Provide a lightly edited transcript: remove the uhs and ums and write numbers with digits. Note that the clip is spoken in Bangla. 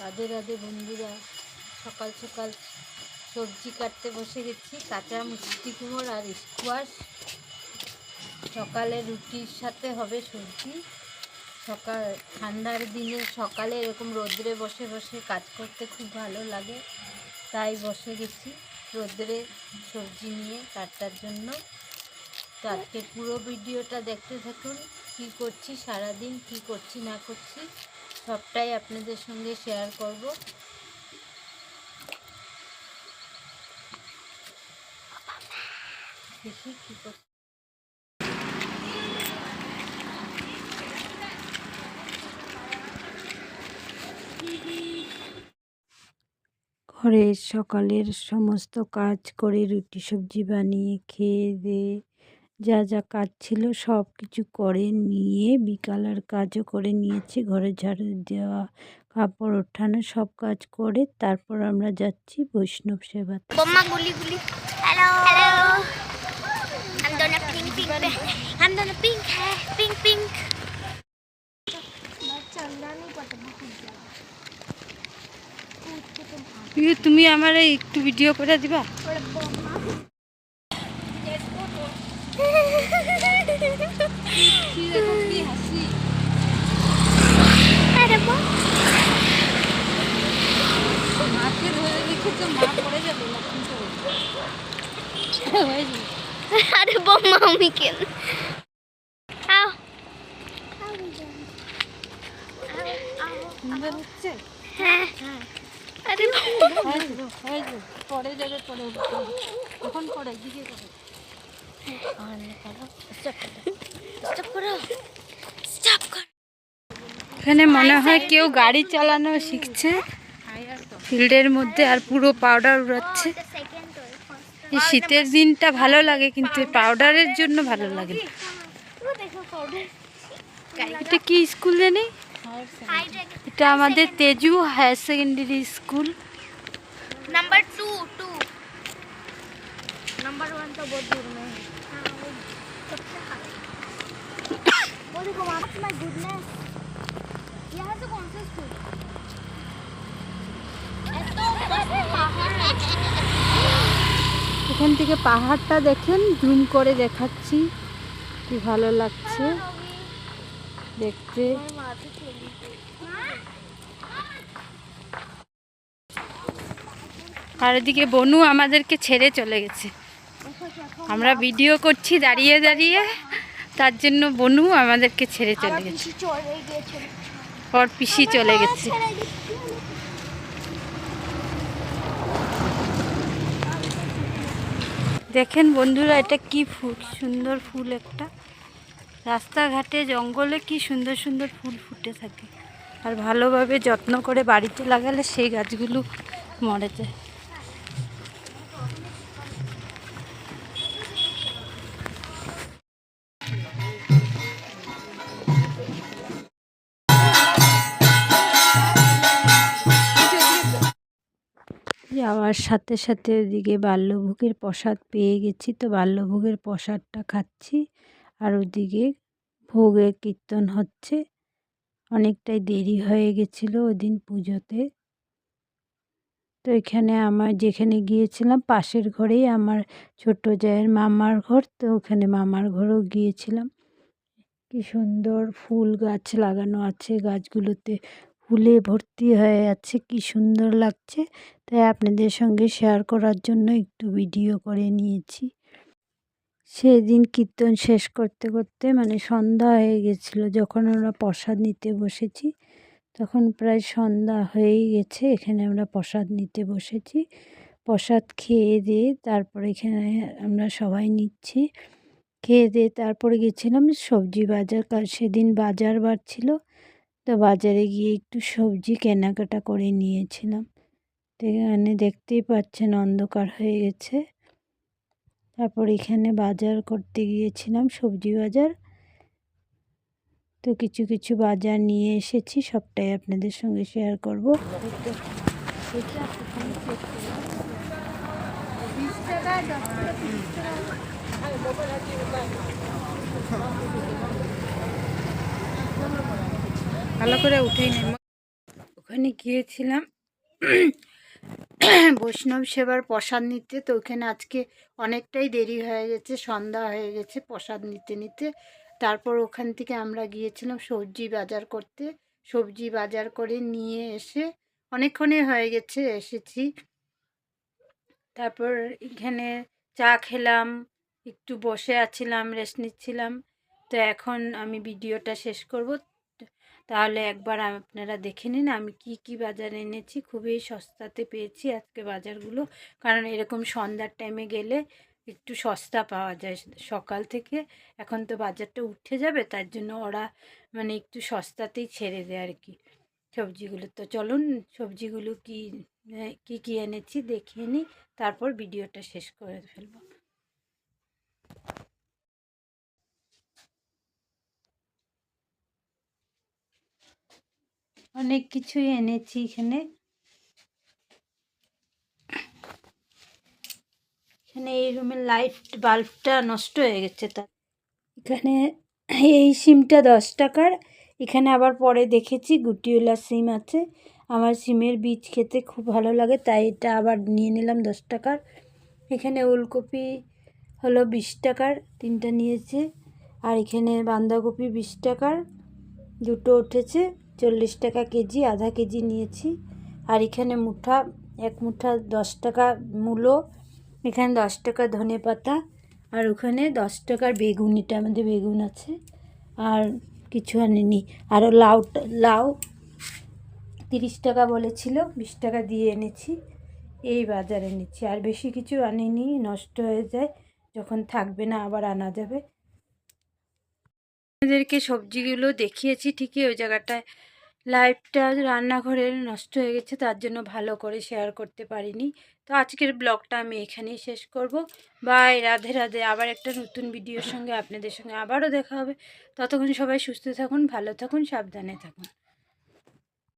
রাধে রাধে বন্ধুরা, সকাল সকাল সবজি কাটতে বসে গেছি। কাঁচা মিষ্টি কুমড়ো আর স্কোয়াশ। সকালে রুটির সাথে হবে সবজি। সকাল ঠান্ডার দিনে সকালে এরকম রোদ্রে বসে বসে কাজ করতে খুব ভালো লাগে, তাই বসে গেছি রোদ্রে সবজি নিয়ে কাটার জন্য। তো আজকে পুরো ভিডিওটা দেখতে থাকুন। কী করছি সারাদিন, কী করছি না করছি সবটাই আপনাদের সঙ্গে শেয়ার করব। দেখি কী করছি। ঘরের সকালের সমস্ত কাজ করে রুটি সবজি বানিয়ে খেয়ে দিয়ে যা যা কাজ ছিল সব কিছু করে নিয়ে বিকালের কাজও করে নিয়েছি। ঘরে ঝাড়ু দেওয়া, কাপড় ওঠানো সব কাজ করে তারপর আমরা যাচ্ছি বৈষ্ণব সেবাতে। Bomma gulli gulli. Hello. Hello. I'm gonna pink pink. I'm gonna pink hair. Pink pink. তুমি আমার একটু ভিডিও করে দিবা? আরে বোমা আমি কেন? সুন্দর হচ্ছে। হ্যাঁ। আরে পরে যাবে, পরে এখন পরে দিকে করো। এখানে মনে হয় কেউ গাড়ি চালানো শিখছে ফিল্ডের মধ্যে, আর পুরো পাউডার উড়াচ্ছে। এই শীতের দিনটা ভালো লাগে, কিন্তু পাউডারের জন্য ভালো লাগে না। এটা কি স্কুল জানি? এটা আমাদের Tezu higher secondary school. Number 2 number 1 तो बहुत दूर में है। वो देखो माय गुडनेस, यहाँ से कौन सा स्कूल? এখান থেকে পাহাড়টা দেখেন, জুম করে দেখাচ্ছি, কি ভালো লাগছে দেখতে। আর এদিকে বনু আমাদেরকে ছেড়ে চলে গেছে। আমরা ভিডিও করছি দাঁড়িয়ে দাঁড়িয়ে, তার জন্য বনু আমাদেরকে ছেড়ে চলে গেছে। ওর পিসি চলে গেছে। দেখেন বন্ধুরা, এটা কি ফুল, সুন্দর ফুল একটা। রাস্তাঘাটে জঙ্গলে কি সুন্দর সুন্দর ফুল ফুটে থাকে, আর ভালোভাবে যত্ন করে বাড়িতে লাগালে সেই গাছগুলো মরে যায়। যাওয়ার সাথে সাথে ওদিকে বাল্যভোগের প্রসাদ পেয়ে গেছি, তো বাল্যভোগের প্রসাদটা খাচ্ছি। আর ওদিকে ভোগের কীর্তন হচ্ছে। অনেকটাই দেরি হয়ে গেছিলো ওদিন পুজোতে। তো এখানে আমার যেখানে গিয়েছিলাম পাশের ঘরেই আমার ছোট জায়ের মামার ঘর, তো ওখানে মামার ঘরেও গিয়েছিলাম। কি সুন্দর ফুল গাছ লাগানো আছে, গাছগুলোতে ফুলে ভর্তি হয়ে আছে, কি সুন্দর লাগছে। তাই আপনাদের সঙ্গে শেয়ার করার জন্য একটু ভিডিও করে নিয়েছি। সেদিন কীর্তন শেষ করতে করতে মানে সন্ধ্যা হয়ে গেছিলো। যখন আমরা প্রসাদ নিতে বসেছি তখন প্রায় সন্ধ্যা হয়েই গেছে। এখানে আমরা প্রসাদ নিতে বসেছি। প্রসাদ খেয়ে দিয়ে তারপরে এখানে আমরা সবাই নিচ্ছি। খেয়ে দিয়ে তারপরে গেছিলাম সবজি বাজার, কারণ সেদিন বাজার বার ছিল। তো বাজারে গিয়ে একটু সবজি কেনাকাটা করে নিয়েছিলাম। তো এখানে দেখতেই পাচ্ছেন অন্ধকার হয়ে গেছে। তারপর এখানে বাজার করতে গিয়েছিলাম, সবজি বাজার। তো কিছু কিছু বাজার নিয়ে এসেছি, সবটাই আপনাদের সঙ্গে শেয়ার করব। ভালো করে উঠেই নেই। ওখানে গিয়েছিলাম বৈষ্ণব সেবার প্রসাদ নিতে। তো ওখানে আজকে অনেকটাই দেরি হয়ে গেছে, সন্ধ্যা হয়ে গেছে প্রসাদ নিতে নিতে। তারপর ওখান থেকে আমরা গিয়েছিলাম সবজি বাজার করতে। সবজি বাজার করে নিয়ে এসে অনেকক্ষণই হয়ে গেছে এসেছি। তারপর এখানে চা খেলাম, একটু বসে আছিলাম, রেস্ট নিচ্ছিলাম। তো এখন আমি ভিডিওটা শেষ করব। তাহলে একবার আপনারা দেখে নিন আমি কি কি বাজার এনেছি। খুবই সস্তাতে পেয়েছি আজকে বাজারগুলো, কারণ এরকম সন্ধ্যার টাইমে গেলে একটু সস্তা পাওয়া যায়। সকাল থেকে এখন তো বাজারটা উঠে যাবে, তার জন্য ওরা মানে একটু সস্তাতেই ছেড়ে দেয় আর কি সবজিগুলো। তো চলুন সবজিগুলো কি কি এনেছি দেখিয়ে নিই, তারপর ভিডিওটা শেষ করে ফেলবো। অনেক কিছুই এনেছি এখানে। এখানে এই রুমের লাইট বাল্বটা নষ্ট হয়ে গেছে, তা এখানে এই সিমটা 10 টাকার। এখানে আবার পরে দেখেছি গুটিওলা সিম আছে। আমার সিমের বীজ খেতে খুব ভালো লাগে, তাই এটা আবার নিয়ে নিলাম 10 টাকার। এখানে ওলকপি হলো 20 টাকার, 3টা নিয়েছে। আর এখানে বাঁধাকপি 20 টাকার, 2টো উঠেছে। 40 টাকা কেজি, আধা কেজি নিয়েছি। আর এখানে এক মুঠা 10 টাকা মূলো। এখানে 10 টাকা ধনে পাতা। আর ওখানে 10 টাকার বেগুন, এটা আমাদের বেগুন আছে। আর কিছু আনিনি। আরও লাউ 30 টাকা বলেছিল, 20 টাকা দিয়ে এনেছি। এই বাজার এনেছি, আর বেশি কিছু আনিনি, নষ্ট হয়ে যায় যখন থাকবে না আবার আনা যাবে। আপনাদেরকে সবজিগুলো দেখিয়েছি ঠিকই, ওই জায়গাটায় লাইভটা রান্নাঘরে নষ্ট হয়ে গেছে, তার জন্য ভালো করে শেয়ার করতে পারিনি। তো আজকের ব্লগটা আমি এখানেই শেষ করব। বাই, রাধে রাধে। আবার একটা নতুন ভিডিওর সঙ্গে আপনাদের সঙ্গে আবারও দেখা হবে। ততক্ষণ সবাই সুস্থ থাকুন, ভালো থাকুন, সাবধানে থাকুন।